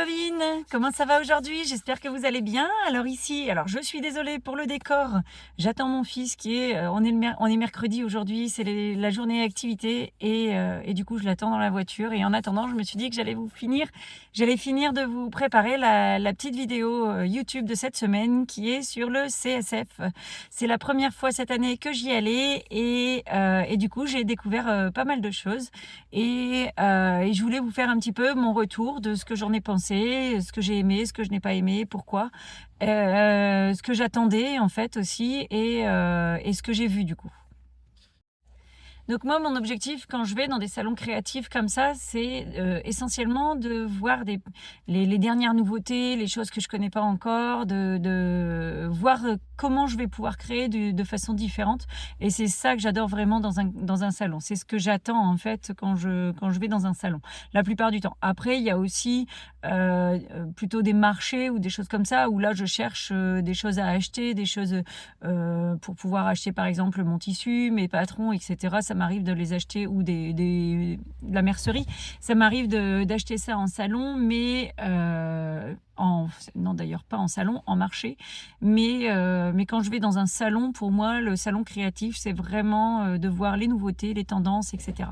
copines, comment ça va aujourd'hui? J'espère que vous allez bien. Alors ici, je suis désolée pour le décor. J'attends mon fils qui est, on est mercredi aujourd'hui, c'est la journée activité et du coup je l'attends dans la voiture. Et en attendant, je me suis dit que j'allais finir de vous préparer la petite vidéo YouTube de cette semaine qui est sur le CSF. C'est la première fois cette année que j'y allais et du coup j'ai découvert pas mal de choses et je voulais vous faire un petit peu mon retour de ce que j'en ai pensé, ce que j'ai aimé, ce que je n'ai pas aimé, pourquoi, ce que j'attendais en fait aussi et ce que j'ai vu du coup. Donc moi, mon objectif quand je vais dans des salons créatifs comme ça, c'est essentiellement de voir les dernières nouveautés, les choses que je connais pas encore, de voir comment je vais pouvoir créer de façon différente. Et c'est ça que j'adore vraiment dans un salon. C'est ce que j'attends en fait quand je vais dans un salon, la plupart du temps. Après, il y a aussi plutôt des marchés ou des choses comme ça, où là, je cherche des choses à acheter, des choses pour pouvoir acheter par exemple mon tissu, mes patrons, etc. Ça m'arrive de les acheter ou de la mercerie. Ça m'arrive d'acheter ça en salon, mais non d'ailleurs pas en salon, en marché. Mais quand je vais dans un salon, pour moi, le salon créatif, c'est vraiment de voir les nouveautés, les tendances, etc.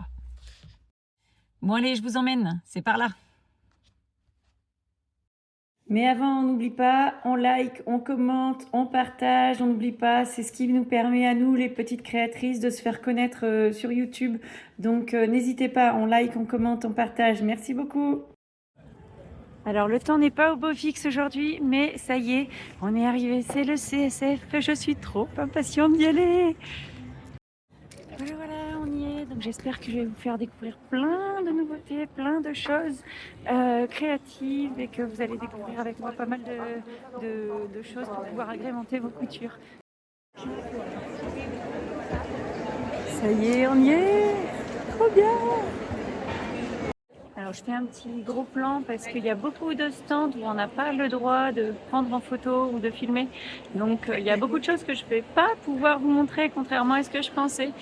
Bon allez, je vous emmène, c'est par là. Mais avant, on n'oublie pas, on like, on commente, on partage, on n'oublie pas, c'est ce qui nous permet à nous, les petites créatrices, de se faire connaître sur YouTube. Donc n'hésitez pas, on like, on commente, on partage. Merci beaucoup. Alors le temps n'est pas au beau fixe aujourd'hui, mais ça y est, on est arrivé, c'est le CSF, je suis trop impatiente d'y aller. Voilà, on y est. Donc j'espère que je vais vous faire découvrir plein de nouveautés, plein de choses créatives et que vous allez découvrir avec moi pas mal de choses pour pouvoir agrémenter vos coutures. Ça y est, on y est. Trop bien. Alors je fais un petit gros plan parce qu'il y a beaucoup de stands où on n'a pas le droit de prendre en photo ou de filmer. Donc il y a beaucoup de choses que je ne vais pas pouvoir vous montrer, contrairement à ce que je pensais.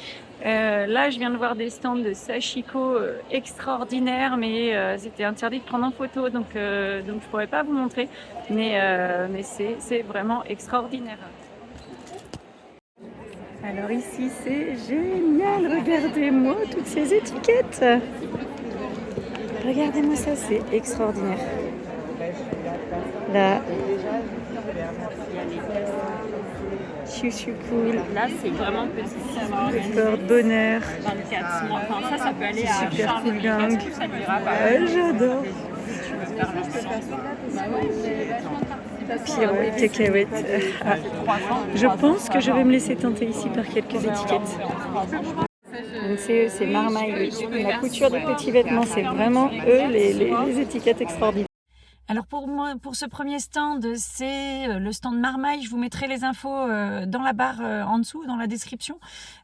Là je viens de voir des stands de Sashiko extraordinaires, mais c'était interdit de prendre en photo, donc je ne pourrais pas vous montrer. Mais c'est vraiment extraordinaire. Alors ici c'est génial, regardez-moi toutes ces étiquettes. Regardez-moi ça, c'est extraordinaire. Là, chouchou cool. Là, c'est vraiment petit. Porte-bonheur. 24 mois. Enfin, ça peut aller à Super Charles cool dingue. ça lui ira. J'adore. Pirouette, cacahuète. Ah, je pense que je vais me laisser tenter ici par quelques étiquettes. Donc c'est Marmaille, la couture de petits vêtements, c'est vraiment eux les étiquettes extraordinaires. Alors pour ce premier stand, c'est le stand Marmaille. Je vous mettrai les infos dans la barre en dessous, dans la description.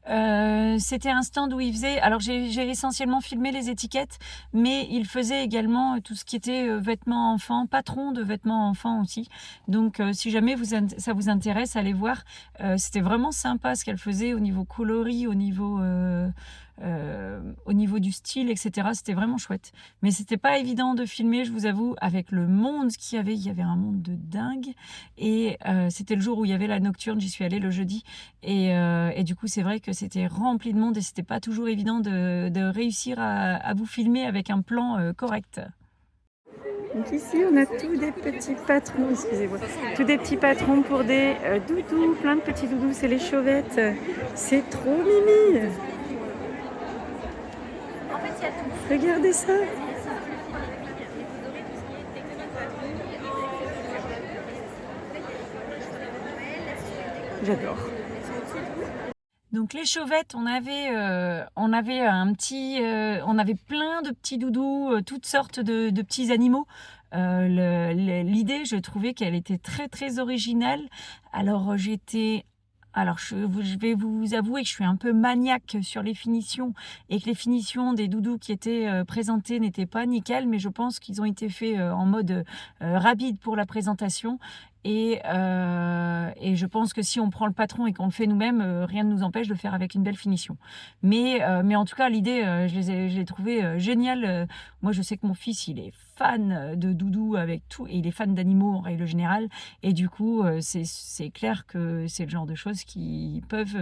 C'était un stand où il faisait... Alors j'ai essentiellement filmé les étiquettes, mais il faisait également tout ce qui était vêtements enfants, patrons de vêtements enfants aussi. Donc si jamais ça vous intéresse, allez voir. C'était vraiment sympa ce qu'elle faisait au niveau coloris, au niveau du style, etc. C'était vraiment chouette. Mais c'était pas évident de filmer, je vous avoue, avec le monde qu'il y avait. Il y avait un monde de dingue. Et c'était le jour où il y avait la nocturne, j'y suis allée le jeudi. Et du coup, c'est vrai que c'était rempli de monde et c'était pas toujours évident de réussir à vous filmer avec un plan correct. Donc ici, on a tous des petits patrons, excusez-moi, tous des petits patrons pour des doudous, plein de petits doudous, c'est les chauvettes. C'est trop mimi. Regardez ça. J'adore. Donc les chauvettes, on avait plein de petits doudous, toutes sortes de petits animaux. L'idée, je trouvais qu'elle était très très originale. Alors je vais vous avouer que je suis un peu maniaque sur les finitions et que les finitions des doudous qui étaient présentés n'étaient pas nickel, mais je pense qu'ils ont été faits en mode rapide pour la présentation. et je pense que si on prend le patron et qu'on le fait nous-mêmes, rien ne nous empêche de le faire avec une belle finition. Mais en tout cas, l'idée, je l'ai trouvée géniale. Moi, je sais que mon fils, il est fan de doudou avec tout, et il est fan d'animaux en règle générale. Et du coup, c'est clair que c'est le genre de choses qui peuvent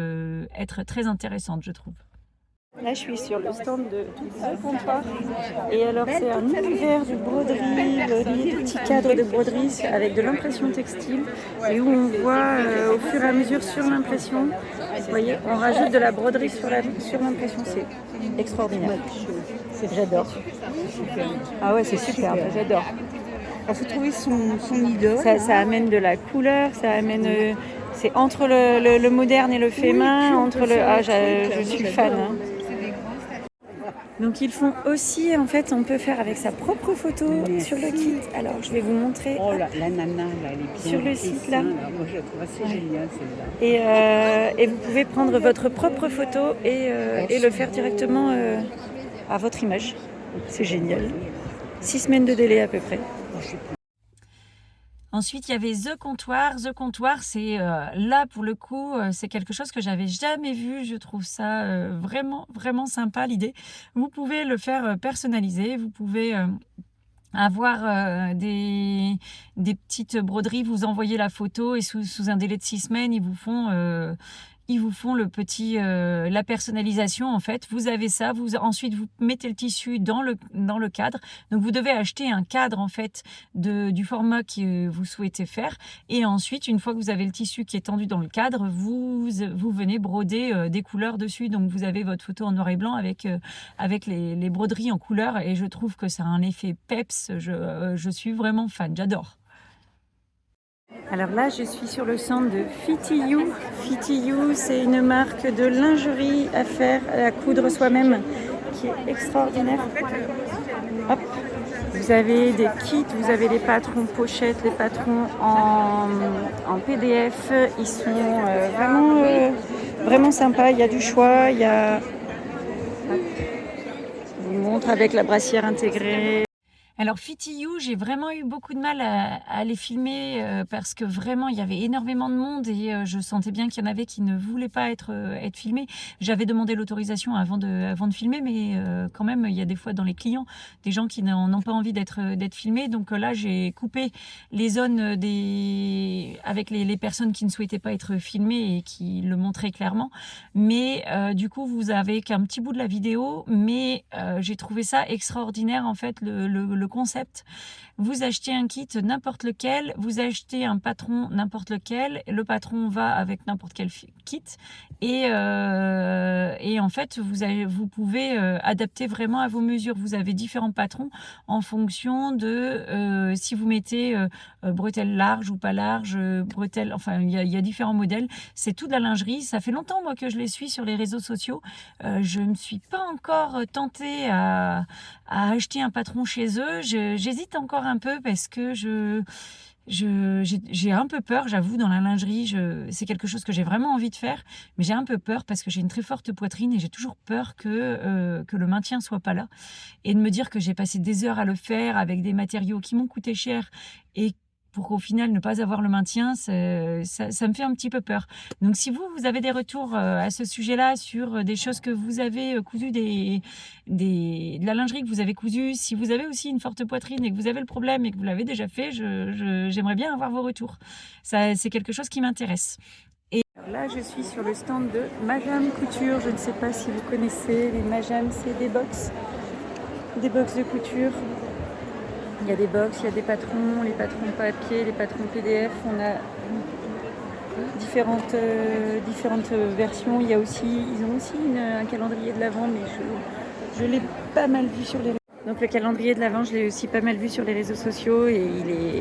être très intéressantes, je trouve. Là, je suis sur le stand de The Comptoir. Et alors, c'est un univers de broderie, des petits cadres de broderie avec de l'impression textile. Et où on voit au fur et à mesure sur l'impression, vous voyez, on rajoute de la broderie sur l'impression. C'est extraordinaire. J'adore. Ah ouais, c'est superbe, j'adore. Il faut trouver son idole. Ça amène de la couleur, ça amène. C'est entre le moderne et le fait main, entre le. Ah, je suis fan. Hein. Donc ils font aussi, en fait, on peut faire avec sa propre photo sur le kit. Alors je vais vous montrer. Oh la nana, là, elle est bien sur le site là. Moi je la trouve assez géniale celle-là. Et vous pouvez prendre votre propre photo et le faire directement à votre image. C'est génial. 6 semaines de délai à peu près. Ensuite, il y avait The Comptoir. The Comptoir, c'est là pour le coup, c'est quelque chose que j'avais jamais vu. Je trouve ça vraiment, vraiment sympa l'idée. Vous pouvez le faire personnaliser. Vous pouvez avoir des petites broderies. Vous envoyez la photo et sous un délai de 6 semaines, ils vous font le petit, la personnalisation en fait. Vous avez ça, ensuite vous mettez le tissu dans le cadre. Donc vous devez acheter un cadre en fait du format que vous souhaitez faire. Et ensuite, une fois que vous avez le tissu qui est tendu dans le cadre, vous venez broder des couleurs dessus. Donc vous avez votre photo en noir et blanc avec les broderies en couleur. Et je trouve que ça a un effet peps. Je suis vraiment fan, j'adore. Alors là, je suis sur le stand de Fitty You. Fitty You, c'est une marque de lingerie à faire, à coudre soi-même, qui est extraordinaire. Hop. Vous avez des kits, vous avez les patrons pochettes, les patrons en PDF. Ils sont vraiment sympas. Il y a du choix. Il y a... Je vous montre avec la brassière intégrée. Alors Fitty You, j'ai vraiment eu beaucoup de mal à les filmer parce que vraiment il y avait énormément de monde et je sentais bien qu'il y en avait qui ne voulaient pas être filmés. J'avais demandé l'autorisation avant de filmer, mais quand même il y a des fois dans les clients des gens qui n'ont pas envie d'être filmés. Donc là j'ai coupé les zones avec les personnes qui ne souhaitaient pas être filmées et qui le montraient clairement. Mais du coup vous avez qu'un petit bout de la vidéo, mais j'ai trouvé ça extraordinaire en fait le concept. Vous achetez un kit n'importe lequel, vous achetez un patron n'importe lequel, le patron va avec n'importe quel kit et en fait vous pouvez adapter vraiment à vos mesures. Vous avez différents patrons en fonction de si vous mettez bretelles larges ou pas larges, bretelles, enfin il y a différents modèles. C'est toute la lingerie. Ça fait longtemps moi que je les suis sur les réseaux sociaux. Je ne me suis pas encore tentée à acheter un patron chez eux. J'hésite encore un peu parce que j'ai un peu peur, j'avoue, dans la lingerie. C'est quelque chose que j'ai vraiment envie de faire, mais j'ai un peu peur parce que j'ai une très forte poitrine et j'ai toujours peur que le maintien soit pas là et de me dire que j'ai passé des heures à le faire avec des matériaux qui m'ont coûté cher et pour qu'au final ne pas avoir le maintien, ça me fait un petit peu peur. Donc si vous avez des retours à ce sujet-là sur des choses que vous avez cousues, de la lingerie que vous avez cousue, si vous avez aussi une forte poitrine et que vous avez le problème et que vous l'avez déjà fait, j'aimerais bien avoir vos retours. C'est quelque chose qui m'intéresse. Et là, je suis sur le stand de Majam Couture. Je ne sais pas si vous connaissez les Majam, c'est des box de couture. Il y a des box, il y a des patrons, les patrons papier, les patrons PDF. On a différentes versions. Ils ont aussi un calendrier de l'Avent, mais je l'ai pas mal vu sur les réseaux. Donc le calendrier de l'Avent, je l'ai aussi pas mal vu sur les réseaux sociaux et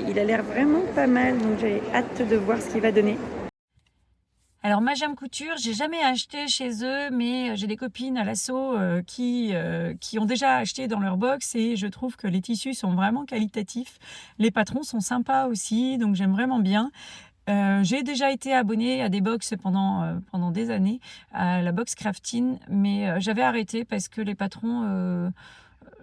il a l'air vraiment pas mal. Donc j'ai hâte de voir ce qu'il va donner. Alors Majam Couture, j'ai jamais acheté chez eux, mais j'ai des copines à l'assaut qui ont déjà acheté dans leur box et je trouve que les tissus sont vraiment qualitatifs. Les patrons sont sympas aussi, donc j'aime vraiment bien. J'ai déjà été abonnée à des box pendant des années, à la box Crafting, mais j'avais arrêté parce que les patrons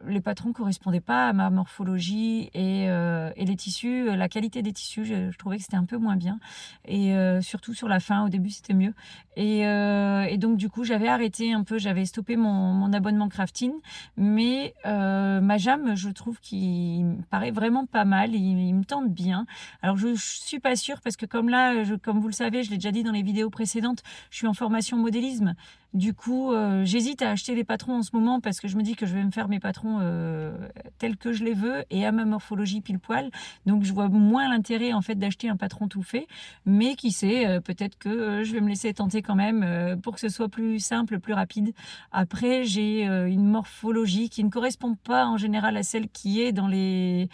les patrons correspondaient pas à ma morphologie et les tissus, la qualité des tissus, je trouvais que c'était un peu moins bien et surtout sur la fin, au début c'était mieux et donc du coup j'avais arrêté un peu, j'avais stoppé mon abonnement crafting, mais Majam, je trouve qu'il me paraît vraiment pas mal, il me tente bien. Alors je suis pas sûre parce que comme là, comme vous le savez, je l'ai déjà dit dans les vidéos précédentes, je suis en formation modélisme. Du coup, j'hésite à acheter des patrons en ce moment parce que je me dis que je vais me faire mes patrons tels que je les veux et à ma morphologie pile poil. Donc, je vois moins l'intérêt en fait d'acheter un patron tout fait. Mais qui sait, peut-être que je vais me laisser tenter quand même pour que ce soit plus simple, plus rapide. Après, j'ai une morphologie qui ne correspond pas en général à celle qui est dans les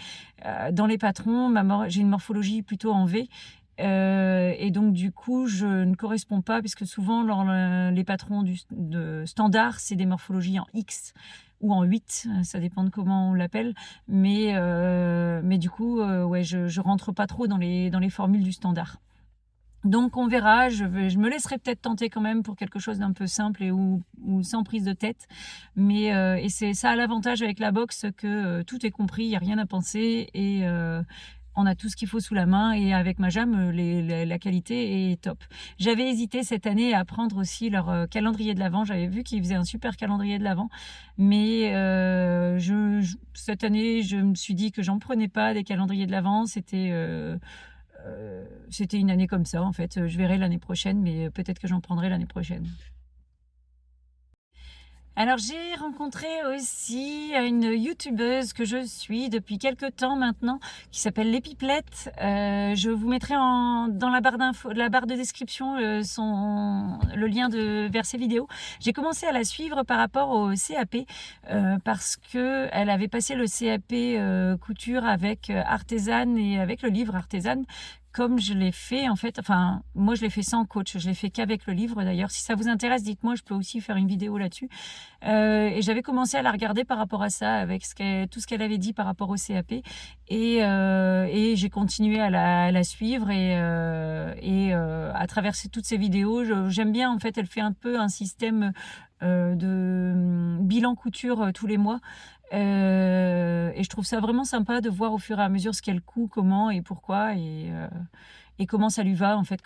patrons. J'ai une morphologie plutôt en V. Et donc du coup je ne corresponds pas puisque souvent les patrons de standard c'est des morphologies en X ou en 8, ça dépend de comment on l'appelle, mais du coup ouais, je rentre pas trop dans les formules du standard. Donc on verra, je me laisserai peut-être tenter quand même pour quelque chose d'un peu simple et ou sans prise de tête, mais et c'est ça a l'avantage avec la boxe que tout est compris, il n'y a rien à penser et on a tout ce qu'il faut sous la main et avec Majam, la qualité est top. J'avais hésité cette année à prendre aussi leur calendrier de l'Avent. J'avais vu qu'ils faisaient un super calendrier de l'Avent, mais cette année, je me suis dit que j'en prenais pas des calendriers de l'Avent. C'était une année comme ça en fait. Je verrai l'année prochaine, mais peut-être que j'en prendrai l'année prochaine. Alors j'ai rencontré aussi une youtubeuse que je suis depuis quelques temps maintenant qui s'appelle L'Épipelette. Je vous mettrai dans la barre de description le lien vers ses vidéos. J'ai commencé à la suivre par rapport au CAP parce que elle avait passé le CAP couture avec Artesane et avec le livre Artesane. Comme je l'ai fait en fait, enfin moi je l'ai fait sans coach, je l'ai fait qu'avec le livre d'ailleurs. Si ça vous intéresse, dites-moi, je peux aussi faire une vidéo là-dessus. Et j'avais commencé à la regarder par rapport à ça, avec tout ce qu'elle avait dit par rapport au CAP. Et j'ai continué à la suivre et à travers toutes ces vidéos, j'aime bien en fait, elle fait un peu un système de bilan couture tous les mois. Et je trouve ça vraiment sympa de voir au fur et à mesure ce qu'elle coud, comment et pourquoi et comment ça lui va en fait,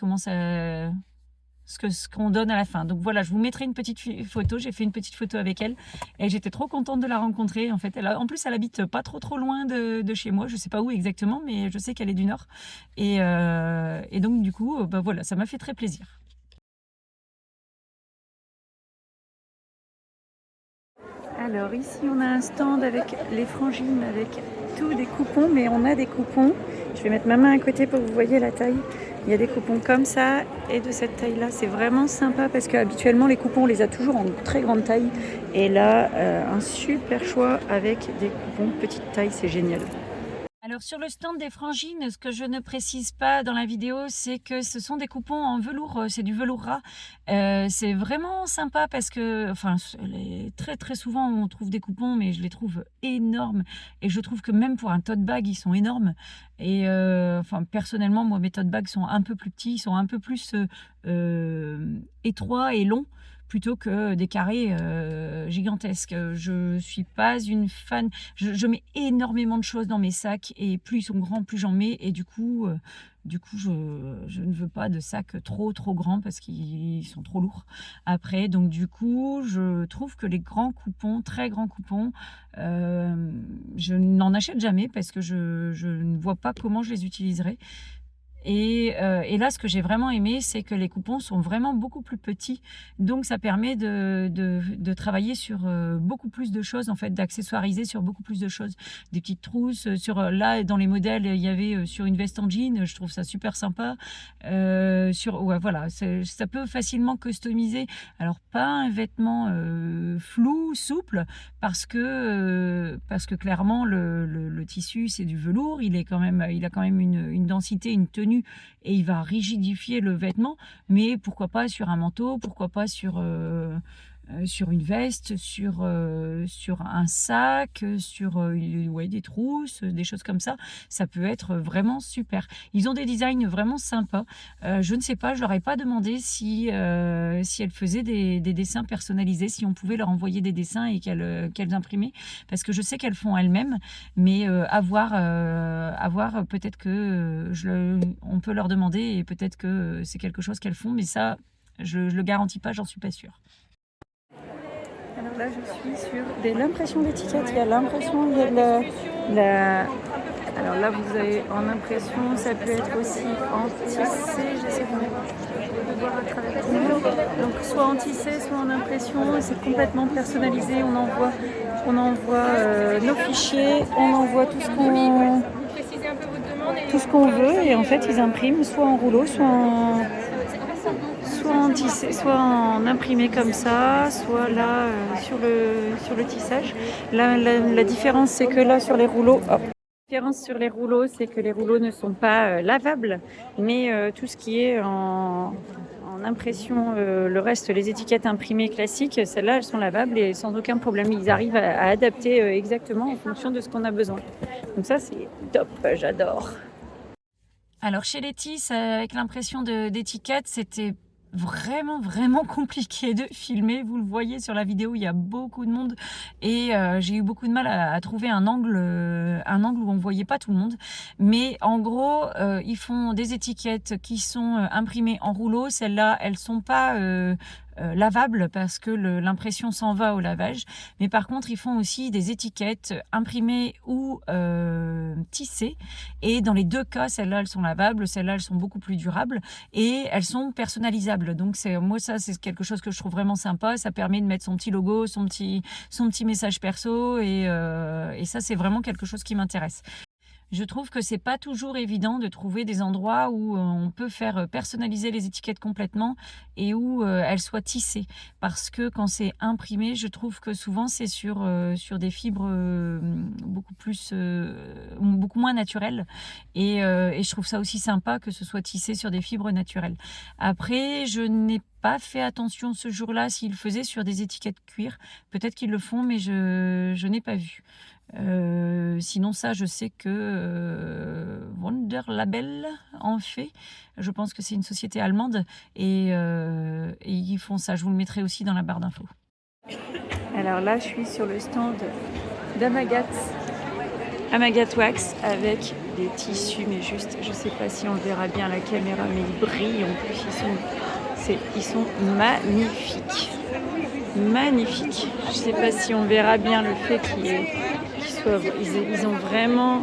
ce qu'on donne à la fin. Donc voilà, je vous mettrai une petite photo. J'ai fait une petite photo avec elle et j'étais trop contente de la rencontrer. En fait, en plus, elle habite pas trop loin de chez moi. Je sais pas où exactement, mais je sais qu'elle est du Nord. Et donc du coup, bah voilà, ça m'a fait très plaisir. Alors ici on a un stand avec les frangines, avec tous des coupons, mais on a des coupons. Je vais mettre ma main à côté pour que vous voyez la taille. Il y a des coupons comme ça et de cette taille-là. C'est vraiment sympa parce qu'habituellement les coupons on les a toujours en très grande taille. Et là, un super choix avec des coupons petite taille, c'est génial. Alors sur le stand des frangines, ce que je ne précise pas dans la vidéo, c'est que ce sont des coupons en velours, c'est du velours ras. C'est vraiment sympa parce que, enfin, très très souvent on trouve des coupons, mais je les trouve énormes. Et je trouve que même pour un tote bag, ils sont énormes. Et enfin, personnellement, moi, mes tote bags sont un peu plus petits, ils sont un peu plus étroits et longs, plutôt que des carrés gigantesques. Je suis pas une fan. Je mets énormément de choses dans mes sacs et plus ils sont grands, plus j'en mets. Et du coup, je ne veux pas de sacs trop grands parce qu'ils sont trop lourds après. Donc du coup, je trouve que les grands coupons, très grands coupons, je n'en achète jamais parce que je ne vois pas comment je les utiliserai. Et là, ce que j'ai vraiment aimé, c'est que les coupons sont vraiment beaucoup plus petits. Donc, ça permet de travailler sur beaucoup plus de choses, en fait, d'accessoiriser sur beaucoup plus de choses. Des petites trousses. Là, dans les modèles, il y avait sur une veste en jean. Je trouve ça super sympa. Ouais, voilà, ça peut facilement customiser. Alors, pas un vêtement flou, souple, parce que clairement, le tissu, c'est du velours. Il a quand même une densité, une tenue, et il va rigidifier le vêtement, mais pourquoi pas sur un manteau, pourquoi pas sur sur une veste, sur un sac, sur ouais, des trousses, des choses comme ça. Ça peut être vraiment super. Ils ont des designs vraiment sympas. Je ne sais pas, je leur ai pas demandé si elles faisaient des dessins personnalisés, si on pouvait leur envoyer des dessins et qu'elles imprimaient, parce que je sais qu'elles font elles-mêmes, mais à voir, peut-être que on peut leur demander et peut-être que c'est quelque chose qu'elles font, mais ça, je le garantis pas, j'en suis pas sûre. Alors là, je suis sur l'impression d'étiquette. Il y a l'impression, il y a alors là, vous avez en impression, ça peut être aussi en tissé. J'essaie de voir à travers tout le monde. Donc soit en tissé, soit en impression. C'est complètement personnalisé. On envoie nos fichiers, on envoie tout ce qu'on veut, et en fait, ils impriment soit en rouleau, soit en tissé, soit en imprimé comme ça, soit là sur le tissage. La différence, c'est que là sur les rouleaux, c'est que les rouleaux ne sont pas lavables, mais tout ce qui est en impression, le reste, les étiquettes imprimées classiques, celles-là, elles sont lavables et sans aucun problème. Ils arrivent à adapter exactement en fonction de ce qu'on a besoin. Donc ça, c'est top, j'adore. Alors chez Lettice, avec l'impression d'étiquettes, c'était vraiment compliqué de filmer. Vous le voyez sur la vidéo, il y a beaucoup de monde et j'ai eu beaucoup de mal à trouver un angle où on voyait pas tout le monde. Mais en gros, ils font des étiquettes qui sont imprimées en rouleau. Celles-là, elles sont pas lavables parce que l'impression s'en va au lavage. Mais par contre, ils font aussi des étiquettes imprimées ou tissées. Et dans les deux cas, celles-là, elles sont lavables. Celles-là, elles sont beaucoup plus durables et elles sont personnalisables. Donc moi, ça, c'est quelque chose que je trouve vraiment sympa. Ça permet de mettre son petit logo, son petit message perso et ça, c'est vraiment quelque chose qui m'intéresse. Je trouve que c'est pas toujours évident de trouver des endroits où on peut faire personnaliser les étiquettes complètement et où elles soient tissées. Parce que quand c'est imprimé, je trouve que souvent c'est sur des fibres beaucoup moins naturelles. Et je trouve ça aussi sympa que ce soit tissé sur des fibres naturelles. Après, je n'ai pas fait attention ce jour-là s'ils le faisaient sur des étiquettes cuir. Peut-être qu'ils le font, mais je n'ai pas vu. Sinon ça, je sais que Wonder Label en fait. Je pense que c'est une société allemande et ils font ça. Je vous le mettrai aussi dans la barre d'infos. Alors là, je suis sur le stand d'Amagat Wax avec des tissus, mais juste, je sais pas si on le verra bien à la caméra, mais ils brillent en plus. Ils sont magnifiques. Magnifiques. Je sais pas si on verra bien le fait ils ont vraiment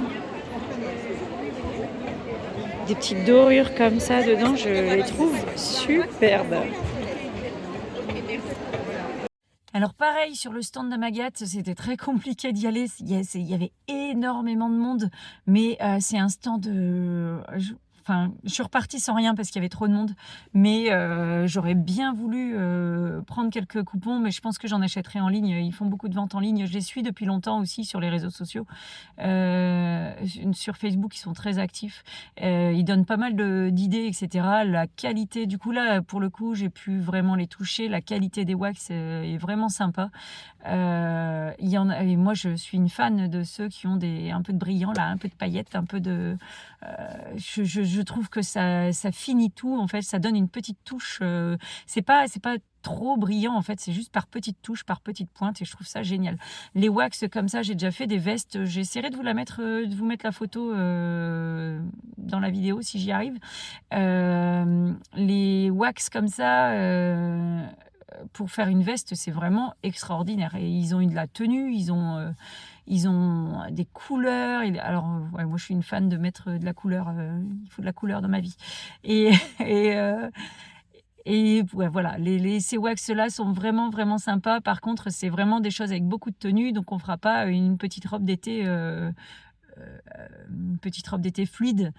des petites dorures comme ça dedans. Je les trouve superbes. Alors pareil, sur le stand d'Amagat, c'était très compliqué d'y aller. Il y avait énormément de monde, mais c'est un stand... je suis repartie sans rien parce qu'il y avait trop de monde, mais j'aurais bien voulu prendre quelques coupons, mais je pense que j'en achèterai en ligne. Ils font beaucoup de ventes en ligne. Je les suis depuis longtemps aussi sur les réseaux sociaux. Sur Facebook, ils sont très actifs. Ils donnent pas mal d'idées, etc. La qualité, du coup là, pour le coup, j'ai pu vraiment les toucher. La qualité des wax est vraiment sympa. Il y en a, et moi, je suis une fan de ceux qui ont un peu de brillant, là, un peu de paillettes, un peu de... je trouve que ça finit tout, en fait, ça donne une petite touche. C'est pas trop brillant, en fait, c'est juste par petites touches, par petites pointes, et je trouve ça génial. Les wax comme ça, j'ai déjà fait des vestes. J'essaierai de vous mettre la photo dans la vidéo si j'y arrive. Les wax comme ça, pour faire une veste, c'est vraiment extraordinaire. Et ils ont eu de la tenue, ils ont des couleurs. Alors, ouais, moi, je suis une fan de mettre de la couleur. Il faut de la couleur dans ma vie. Et ouais, voilà, ces wax-là sont vraiment sympas. Par contre, c'est vraiment des choses avec beaucoup de tenue. Donc, on ne fera pas une petite robe d'été fluide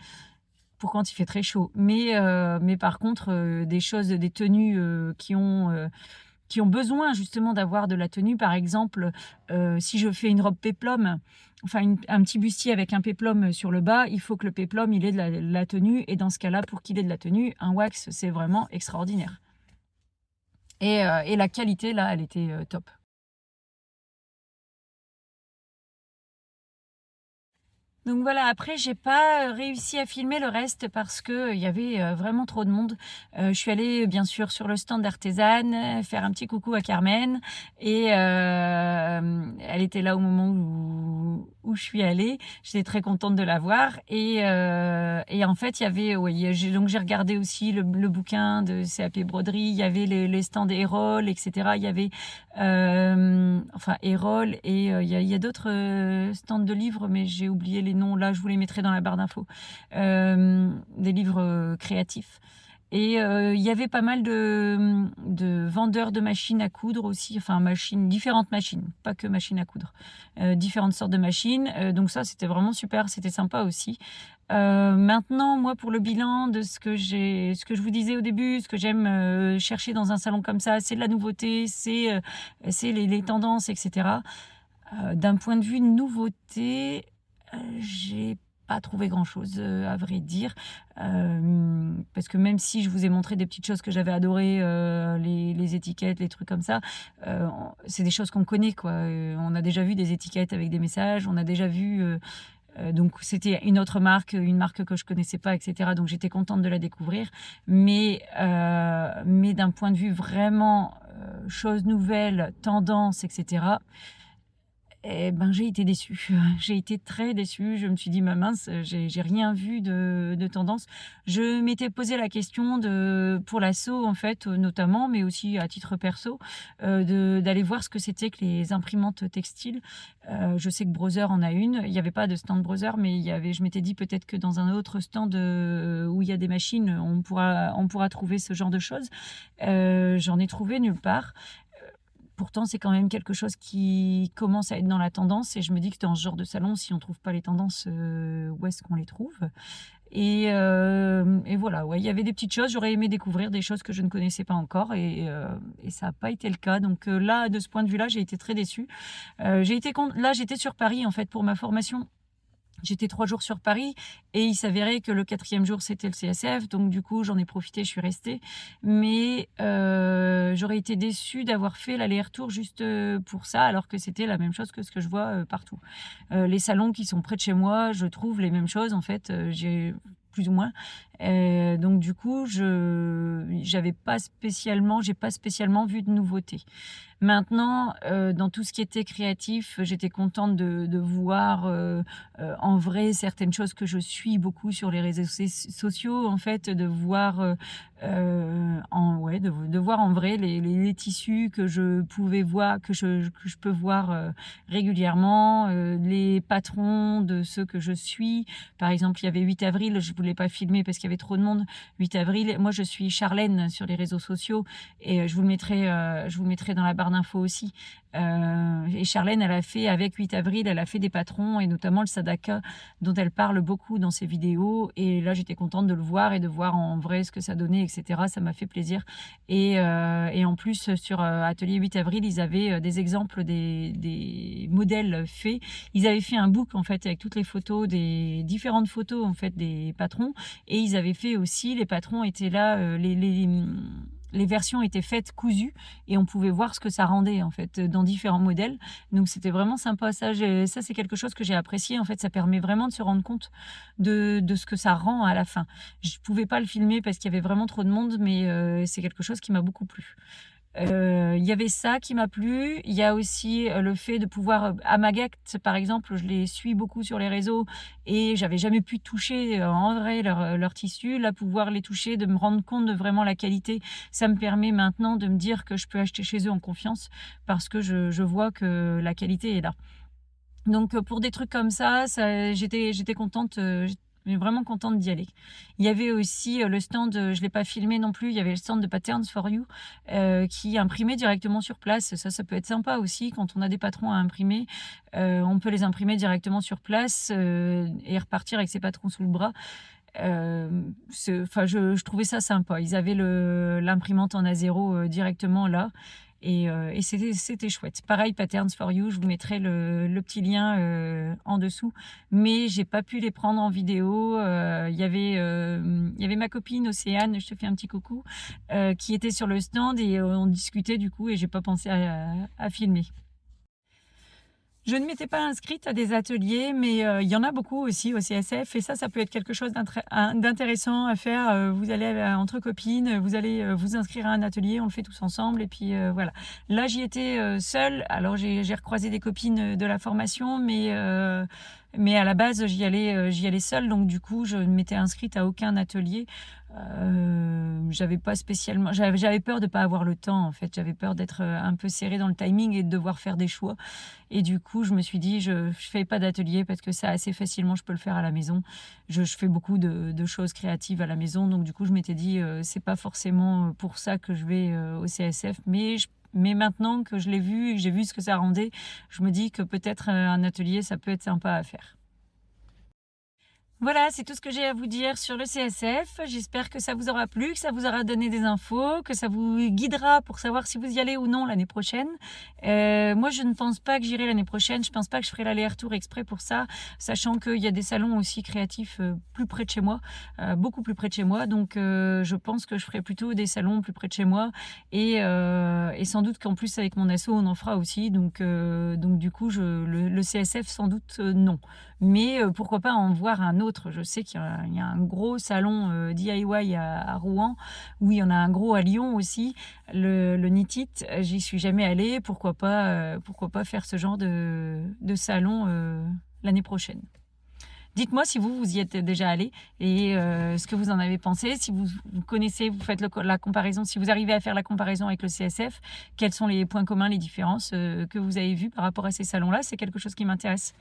pour quand il fait très chaud. Mais par contre, des tenues qui ont besoin justement d'avoir de la tenue. Par exemple, si je fais une robe péplum, enfin un petit bustier avec un péplum sur le bas, il faut que le péplum il ait de la tenue. Et dans ce cas-là, pour qu'il ait de la tenue, un wax, c'est vraiment extraordinaire. Et la qualité, là, elle était top. Donc voilà, après j'ai pas réussi à filmer le reste parce que il y avait vraiment trop de monde. Je suis allée bien sûr sur le stand d'Artezane, faire un petit coucou à Carmen et elle était là au moment où je suis allée. J'étais très contente de la voir et en fait il y avait donc j'ai regardé aussi le bouquin de CAP Broderie, il y avait les stands Erol, etc. Il y avait enfin Erol et il y a d'autres stands de livres, mais j'ai oublié les noms. Là, je vous les mettrai dans la barre d'infos. Des livres créatifs. Et il y avait pas mal de vendeurs de machines à coudre aussi, enfin différentes machines, pas que machines à coudre, différentes sortes de machines. Donc ça, c'était vraiment super, c'était sympa aussi. Maintenant, moi, pour le bilan de ce que je vous disais au début, ce que j'aime chercher dans un salon comme ça, c'est de la nouveauté, c'est les tendances, etc. D'un point de vue nouveauté, j'ai pas trouvé grand-chose, à vrai dire. Parce que même si je vous ai montré des petites choses que j'avais adorées, les étiquettes, les trucs comme ça, c'est des choses qu'on connaît, quoi. On a déjà vu des étiquettes avec des messages, on a déjà vu... donc c'était une autre marque, une marque que je connaissais pas, etc. Donc j'étais contente de la découvrir. Mais d'un point de vue vraiment chose nouvelle, tendance, etc., eh ben, j'ai été déçue. J'ai été très déçue. Je me suis dit, mince, j'ai rien vu de tendance. Je m'étais posé la question pour l'assaut, en fait, notamment, mais aussi à titre perso, d'aller voir ce que c'était que les imprimantes textiles. Je sais que Brother en a une. Il n'y avait pas de stand Brother, mais je m'étais dit peut-être que dans un autre stand où il y a des machines, on pourra trouver ce genre de choses. J'en ai trouvé nulle part. Pourtant, c'est quand même quelque chose qui commence à être dans la tendance et je me dis que dans ce genre de salon, si on ne trouve pas les tendances, où est-ce qu'on les trouve? Et voilà, ouais, il y avait des petites choses. J'aurais aimé découvrir des choses que je ne connaissais pas encore et ça n'a pas été le cas. Donc là, de ce point de vue-là, j'ai été très déçue. Là, j'étais sur Paris en fait pour ma formation. J'étais 3 jours sur Paris et il s'avérait que le 4e jour, c'était le CSF. Donc, du coup, j'en ai profité, je suis restée. Mais j'aurais été déçue d'avoir fait l'aller-retour juste pour ça, alors que c'était la même chose que ce que je vois partout. Les salons qui sont près de chez moi, je trouve les mêmes choses, en fait. J'ai plus ou moins. Donc, du coup, j'ai pas spécialement vu de nouveautés. Maintenant, dans tout ce qui était créatif, j'étais contente de voir en vrai certaines choses que je suis beaucoup sur les réseaux sociaux, en fait, de voir de voir en vrai les tissus que je pouvais voir, que je peux voir régulièrement, les patrons de ceux que je suis. Par exemple, il y avait 8 avril, je voulais pas filmer parce qu'il y avait trop de monde. 8 avril, moi je suis Charlène sur les réseaux sociaux et je vous le mettrai dans la barre d'infos aussi. Et Charlène, elle a fait avec 8 avril, elle a fait des patrons et notamment le Sadaka dont elle parle beaucoup dans ses vidéos. Et là, j'étais contente de le voir et de voir en vrai ce que ça donnait, etc. Ça m'a fait plaisir. Et en plus, sur Atelier 8 avril, ils avaient des exemples des modèles faits. Ils avaient fait un book en fait avec toutes les photos, des différentes photos en fait des patrons. Et ils avaient fait aussi, les patrons étaient là, les versions étaient faites cousues et on pouvait voir ce que ça rendait en fait dans différents modèles. Donc c'était vraiment sympa. Ça c'est quelque chose que j'ai apprécié. En fait, ça permet vraiment de se rendre compte de ce que ça rend à la fin. Je pouvais pas le filmer parce qu'il y avait vraiment trop de monde, mais c'est quelque chose qui m'a beaucoup plu. Il y avait ça qui m'a plu. Il y a aussi le fait de pouvoir Amagat, par exemple, je les suis beaucoup sur les réseaux et j'avais jamais pu toucher en vrai leur tissu. Là, pouvoir les toucher, de me rendre compte de vraiment la qualité, ça me permet maintenant de me dire que je peux acheter chez eux en confiance parce que je vois que la qualité est là. Donc pour des trucs comme ça, j'étais contente. J'étais vraiment contente d'y aller. Il y avait aussi le stand, je l'ai pas filmé non plus, il y avait le stand de Patterns for You qui imprimait directement sur place. Ça peut être sympa aussi quand on a des patrons à imprimer. On peut les imprimer directement sur place et repartir avec ses patrons sous le bras. Je trouvais ça sympa. Ils avaient l'imprimante en A0 directement là. et c'était chouette. Pareil, Patterns for You, je vous mettrai le petit lien en dessous, mais j'ai pas pu les prendre en vidéo. Il y avait ma copine Océane, je te fais un petit coucou, qui était sur le stand et on discutait du coup et j'ai pas pensé à filmer. Je ne m'étais pas inscrite à des ateliers, mais il y en a beaucoup aussi au CSF et ça peut être quelque chose d'intéressant à faire. Vous allez entre copines, vous allez vous inscrire à un atelier, on le fait tous ensemble et puis voilà. Là, j'y étais seule, alors j'ai recroisé des copines de la formation, mais à la base, j'y allais seule, donc du coup, je ne m'étais inscrite à aucun atelier. J'avais pas spécialement, j'avais peur de pas avoir le temps en fait, j'avais peur d'être un peu serrée dans le timing et de devoir faire des choix. Et du coup, je me suis dit, je fais pas d'atelier parce que ça assez facilement, je peux le faire à la maison. Je fais beaucoup de choses créatives à la maison, donc du coup, je m'étais dit, c'est pas forcément pour ça que je vais au CSF, mais maintenant que je l'ai vu et que j'ai vu ce que ça rendait, je me dis que peut-être un atelier, ça peut être sympa à faire. Voilà, c'est tout ce que j'ai à vous dire sur le CSF. J'espère que ça vous aura plu, que ça vous aura donné des infos, que ça vous guidera pour savoir si vous y allez ou non l'année prochaine. Moi, je ne pense pas que j'irai l'année prochaine. Je pense pas que je ferai l'aller-retour exprès pour ça, sachant qu'il y a des salons aussi créatifs plus près de chez moi, beaucoup plus près de chez moi. Donc, je pense que je ferai plutôt des salons plus près de chez moi et sans doute qu'en plus avec mon asso, on en fera aussi. Donc du coup, le CSF, sans doute non. Mais pourquoi pas en voir un autre. Je sais qu'il y a un gros salon DIY à Rouen, où il y en a un gros à Lyon aussi, le Knit It. J'y suis jamais allée. Pourquoi pas faire ce genre de salon l'année prochaine. Dites-moi si vous y êtes déjà allé et ce que vous en avez pensé. Si vous connaissez, vous faites la comparaison, si vous arrivez à faire la comparaison avec le CSF, quels sont les points communs, les différences que vous avez vues par rapport à ces salons-là. C'est quelque chose qui m'intéresse.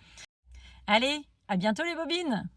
Allez, à bientôt les bobines!